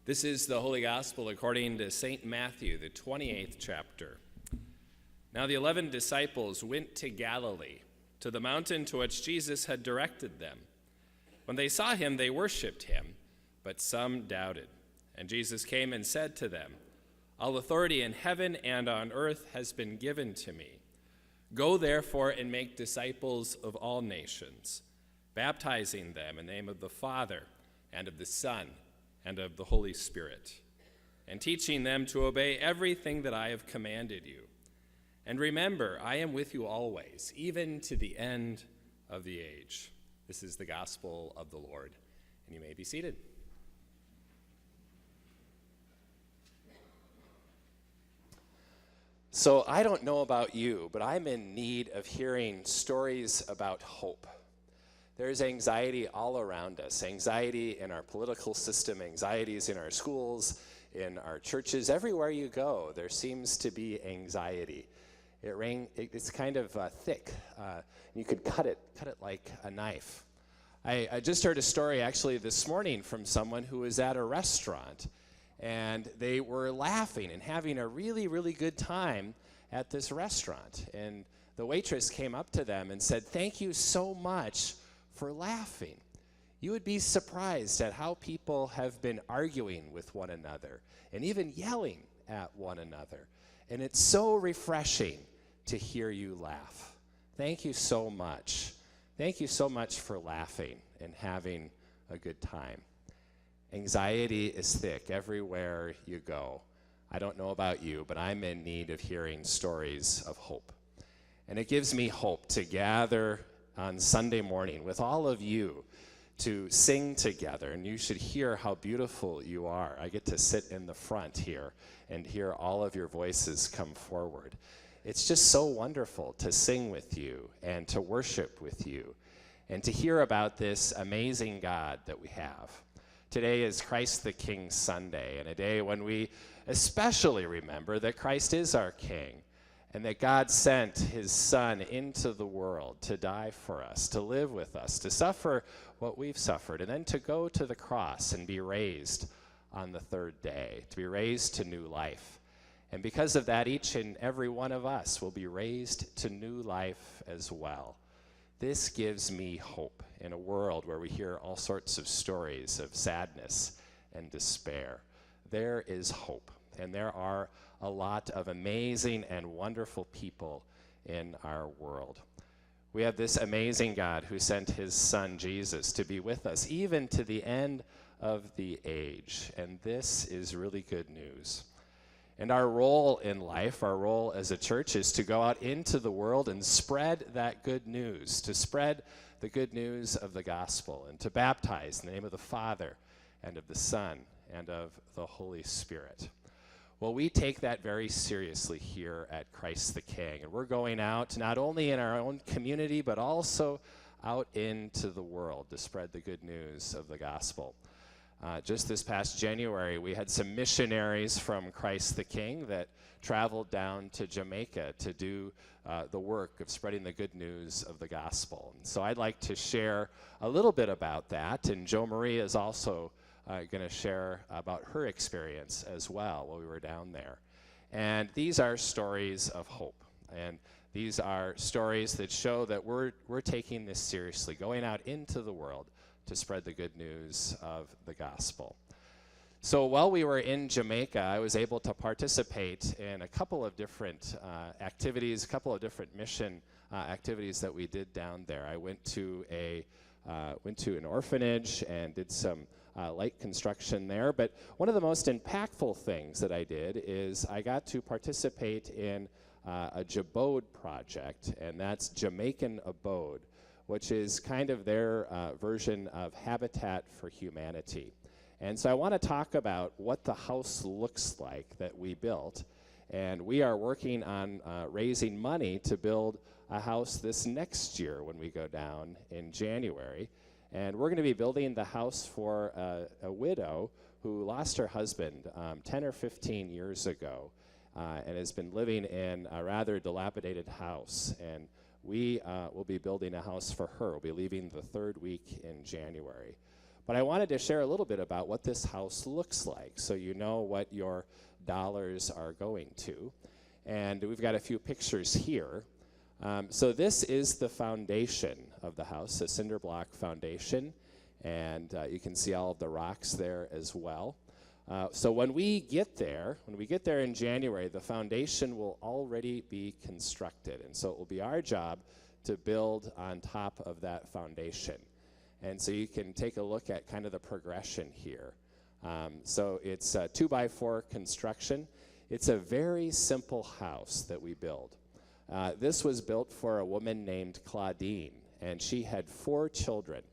This is the Holy Gospel according to St. Matthew, the 28th chapter. Now the 11 disciples went to Galilee, to the mountain to which Jesus had directed them. When they saw him, they worshipped him, but some doubted. And Jesus came and said to them, "All authority in heaven and on earth has been given to me. Go therefore and make disciples of all nations, baptizing them in the name of the Father and of the Son and of the Holy Spirit, and teaching them to obey everything that I have commanded you. And remember, I am with you always, even to the end of the age." This is the gospel of the Lord, and you may be seated. So I don't know about you, but I'm in need of hearing stories about hope. There's anxiety all around us, anxiety in our political system, anxieties in our schools, in our churches. Everywhere you go, there seems to be anxiety. It's kind of thick. You could cut it like a knife. I just heard a story actually this morning from someone who was at a restaurant, and they were laughing and having a really, really good time at this restaurant. And the waitress came up to them and said, "Thank you so much for laughing. You would be surprised at how people have been arguing with one another and even yelling at one another. And it's so refreshing to hear you laugh. Thank you so much. Thank you so much for laughing and having a good time." Anxiety is thick everywhere you go. I don't know about you, but I'm in need of hearing stories of hope. And it gives me hope to gather on Sunday morning with all of you to sing together, and you should hear how beautiful you are. I get to sit in the front here and hear all of your voices come forward. It's just so wonderful to sing with you and to worship with you and to hear about this amazing God that we have. Today is Christ the King Sunday, and a day when we especially remember that Christ is our King, and that God sent his Son into the world to die for us, to live with us, to suffer what we've suffered, and then to go to the cross and be raised on the third day, to be raised to new life. And because of that, each and every one of us will be raised to new life as well. This gives me hope in a world where we hear all sorts of stories of sadness and despair. There is hope, and there are a lot of amazing and wonderful people in our world. We have this amazing God who sent his Son Jesus to be with us even to the end of the age, and this is really good news. And our role in life, our role as a church, is to go out into the world and spread that good news, to spread the good news of the gospel, and to baptize in the name of the Father and of the Son and of the Holy Spirit. Well, we take that very seriously here at Christ the King, and we're going out not only in our own community, but also out into the world to spread the good news of the gospel. Just this past January, we had some missionaries from Christ the King that traveled down to Jamaica to do the work of spreading the good news of the gospel. And so I'd like to share a little bit about that, and Jo Marie is also going to share about her experience as well while we were down there. And these are stories of hope, and these are stories that show that we're taking this seriously, going out into the world to spread the good news of the gospel. So while we were in Jamaica, I was able to participate in a couple of different activities, a couple of different mission activities that we did down there. I went to an orphanage and did some light construction there, but one of the most impactful things that I did is I got to participate in a Jabode project, and that's Jamaican Abode, which is kind of their version of Habitat for Humanity. And so I want to talk about what the house looks like that we built, and we are working on raising money to build a house this next year when we go down in January. And we're going to be building the house for a widow who lost her husband 10 or 15 years ago and has been living in a rather dilapidated house. And we will be building a house for her. We'll be leaving the third week in January. But I wanted to share a little bit about what this house looks like so you know what your dollars are going to. And we've got a few pictures here. So this is the foundation of the house, a cinder block foundation. And you can see all of the rocks there as well. So when we get there in January, the foundation will already be constructed. And so it will be our job to build on top of that foundation. And so you can take a look at kind of the progression here. So it's a 2x4 construction. It's a very simple house that we build. This was built for a woman named Claudine, and she had 4 children.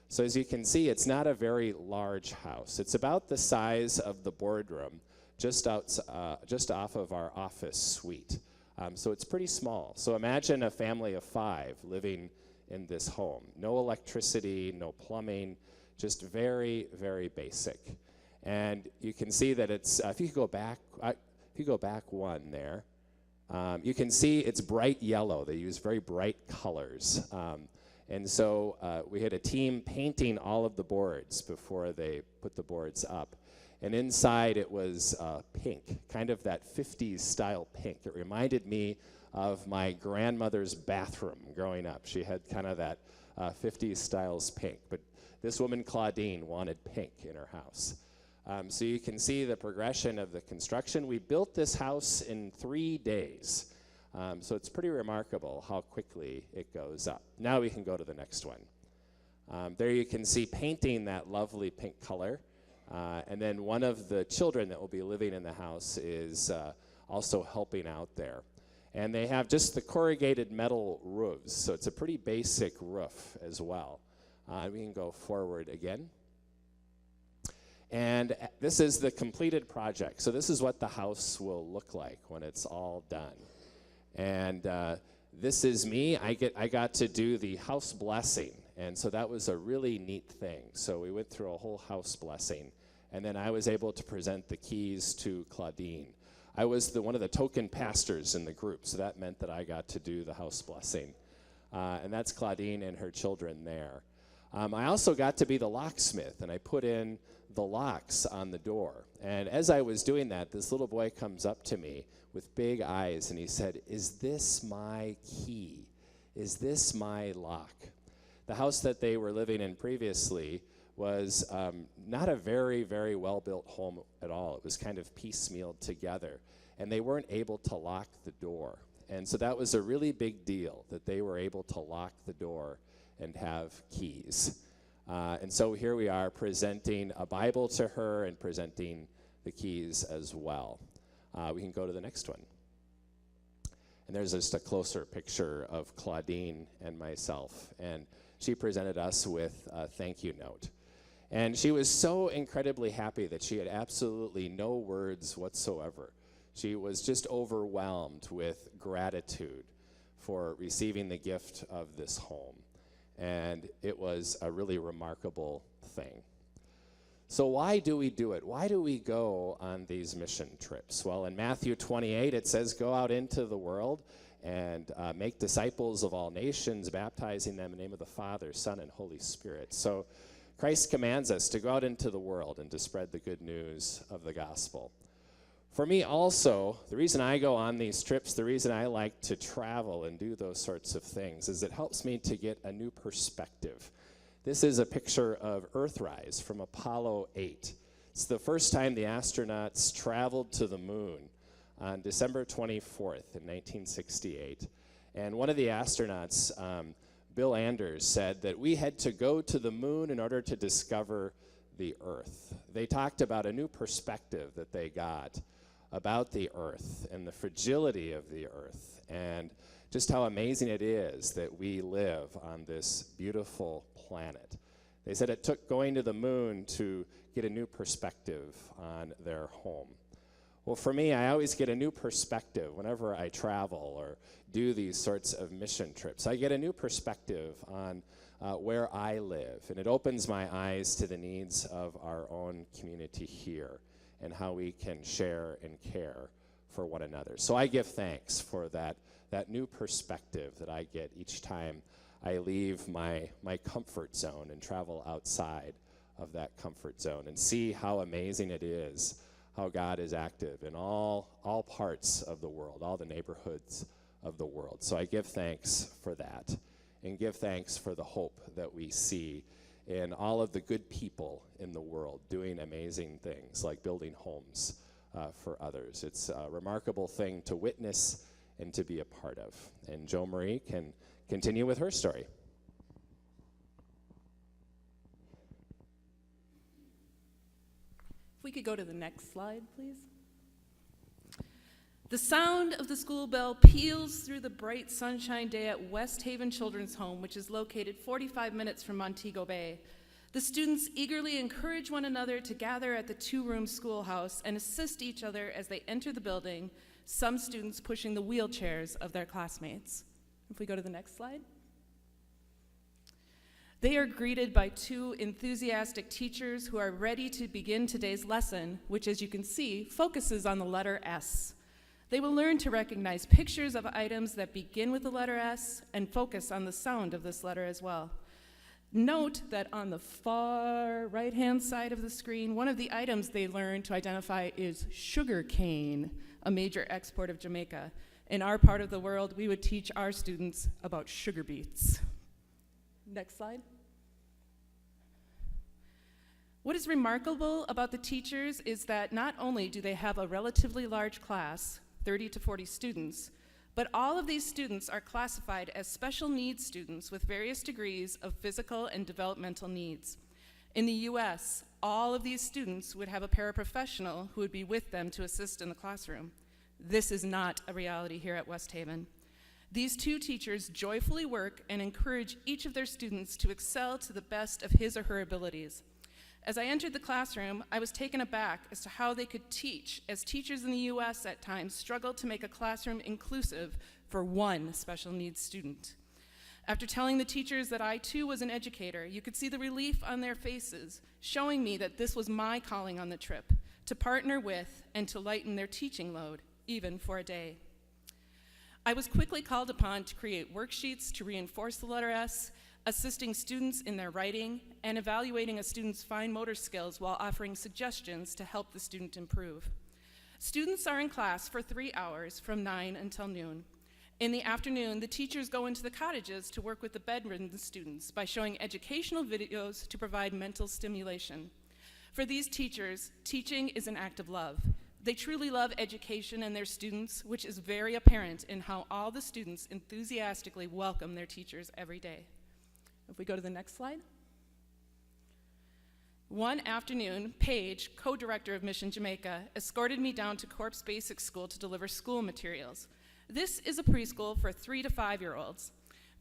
So as you can see, it's not a very large house. It's about the size of the boardroom, just off of our office suite. So it's pretty small. So imagine a family of 5 living in this home. No electricity, no plumbing, just very, very basic. And you can see that it's, if you go back one there, you can see it's bright yellow. They use very bright colors. And so we had a team painting all of the boards before they put the boards up. And inside it was pink, kind of that 50s style pink. It reminded me of my grandmother's bathroom growing up. She had kind of that 50s styles pink. But this woman, Claudine, wanted pink in her house. So you can see the progression of the construction. We built this house in 3 days. So it's pretty remarkable how quickly it goes up. Now we can go to the next one. There you can see painting that lovely pink color. And then one of the children that will be living in the house is also helping out there. And they have just the corrugated metal roofs, so it's a pretty basic roof as well. We can go forward again. And this is the completed project. So this is what the house will look like when it's all done. And this is me. I got to do the house blessing. And so that was a really neat thing. So we went through a whole house blessing. And then I was able to present the keys to Claudine. I was one of the token pastors in the group, so that meant that I got to do the house blessing. And that's Claudine and her children there. I also got to be the locksmith, and I put in the locks on the door. And as I was doing that, this little boy comes up to me with big eyes, and he said, "Is this my key? Is this my lock?" The house that they were living in previously was not a very, very well-built home at all. It was kind of piecemealed together, and they weren't able to lock the door. And so that was a really big deal, that they were able to lock the door and have keys. And so here we are presenting a Bible to her and presenting the keys as well. We can go to the next one. And there's just a closer picture of Claudine and myself. And she presented us with a thank you note. And she was so incredibly happy that she had absolutely no words whatsoever. She was just overwhelmed with gratitude for receiving the gift of this home. And it was a really remarkable thing. So why do we do it? Why do we go on these mission trips? Well, in Matthew 28, it says, "Go out into the world and make disciples of all nations, baptizing them in the name of the Father, Son, and Holy Spirit." So Christ commands us to go out into the world and to spread the good news of the gospel. For me also, the reason I go on these trips, the reason I like to travel and do those sorts of things is it helps me to get a new perspective. This is a picture of Earthrise from Apollo 8. It's the first time the astronauts traveled to the moon on December 24th in 1968. And one of the astronauts, Bill Anders, said that we had to go to the moon in order to discover the Earth. They talked about a new perspective that they got about the Earth and the fragility of the Earth and just how amazing it is that we live on this beautiful planet. They said it took going to the moon to get a new perspective on their home. Well, for me, I always get a new perspective whenever I travel or do these sorts of mission trips. I get a new perspective on where I live, and it opens my eyes to the needs of our own community here and how we can share and care for one another. So I give thanks for that new perspective that I get each time I leave my comfort zone and travel outside of that comfort zone and see how amazing it is, how God is active in all parts of the world, all the neighborhoods of the world. So I give thanks for that, and give thanks for the hope that we see in all of the good people in the world doing amazing things like building homes for others. It's a remarkable thing to witness and to be a part of. And Jo Marie can continue with her story. If we could go to the next slide, please. The sound of the school bell peals through the bright sunshine day at West Haven Children's Home, which is located 45 minutes from Montego Bay. The students eagerly encourage one another to gather at the two-room schoolhouse and assist each other as they enter the building, some students pushing the wheelchairs of their classmates. If we go to the next slide. They are greeted by two enthusiastic teachers who are ready to begin today's lesson, which, as you can see, focuses on the letter S. They will learn to recognize pictures of items that begin with the letter S and focus on the sound of this letter as well. Note that on the far right-hand side of the screen, one of the items they learn to identify is sugar cane, a major export of Jamaica. In our part of the world, we would teach our students about sugar beets. Next slide. What is remarkable about the teachers is that not only do they have a relatively large class, 30 to 40 students, but all of these students are classified as special needs students with various degrees of physical and developmental needs. In the US, all of these students would have a paraprofessional who would be with them to assist in the classroom. This is not a reality here at West Haven. These two teachers joyfully work and encourage each of their students to excel to the best of his or her abilities. As I entered the classroom, I was taken aback as to how they could teach, as teachers in the US at times struggled to make a classroom inclusive for one special needs student. After telling the teachers that I too was an educator, you could see the relief on their faces, showing me that this was my calling on the trip, to partner with and to lighten their teaching load, even for a day. I was quickly called upon to create worksheets to reinforce the letter S, assisting students in their writing, and evaluating a student's fine motor skills while offering suggestions to help the student improve. Students are in class for 3 hours from 9 until noon. In the afternoon, the teachers go into the cottages to work with the bedridden students by showing educational videos to provide mental stimulation. For these teachers, teaching is an act of love. They truly love education and their students, which is very apparent in how all the students enthusiastically welcome their teachers every day. If we go to the next slide. One afternoon, Paige, co-director of Mission Jamaica, escorted me down to Corpse Basic School to deliver school materials. This is a preschool for 3 to 5-year-olds.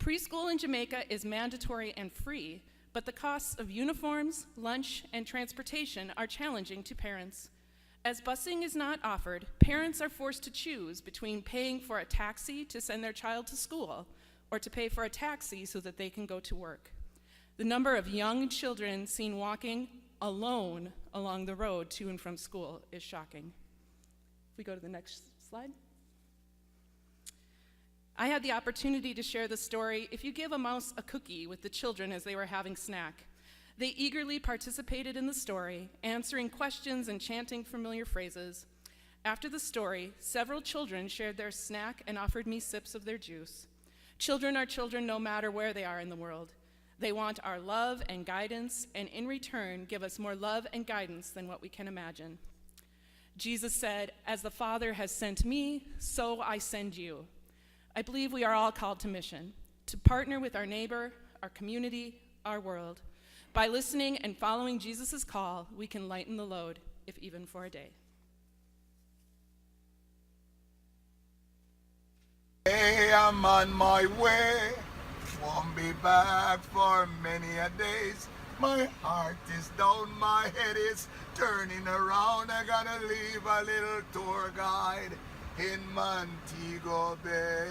Preschool in Jamaica is mandatory and free, but the costs of uniforms, lunch, and transportation are challenging to parents. As busing is not offered, parents are forced to choose between paying for a taxi to send their child to school or to pay for a taxi so that they can go to work. The number of young children seen walking alone along the road to and from school is shocking. If we go to the next slide. I had the opportunity to share the story, "If you give a mouse a cookie," with the children as they were having snack. They eagerly participated in the story, answering questions and chanting familiar phrases. After the story, several children shared their snack and offered me sips of their juice. Children are children no matter where they are in the world. They want our love and guidance, and in return, give us more love and guidance than what we can imagine. Jesus said, "As the Father has sent me, so I send you." I believe we are all called to mission, to partner with our neighbor, our community, our world. By listening and following Jesus' call, we can lighten the load, if even for a day. Hey, I'm on my way, won't be back for many a days. My heart is down, my head is turning around. I gotta leave a little tour guide in Montego Bay.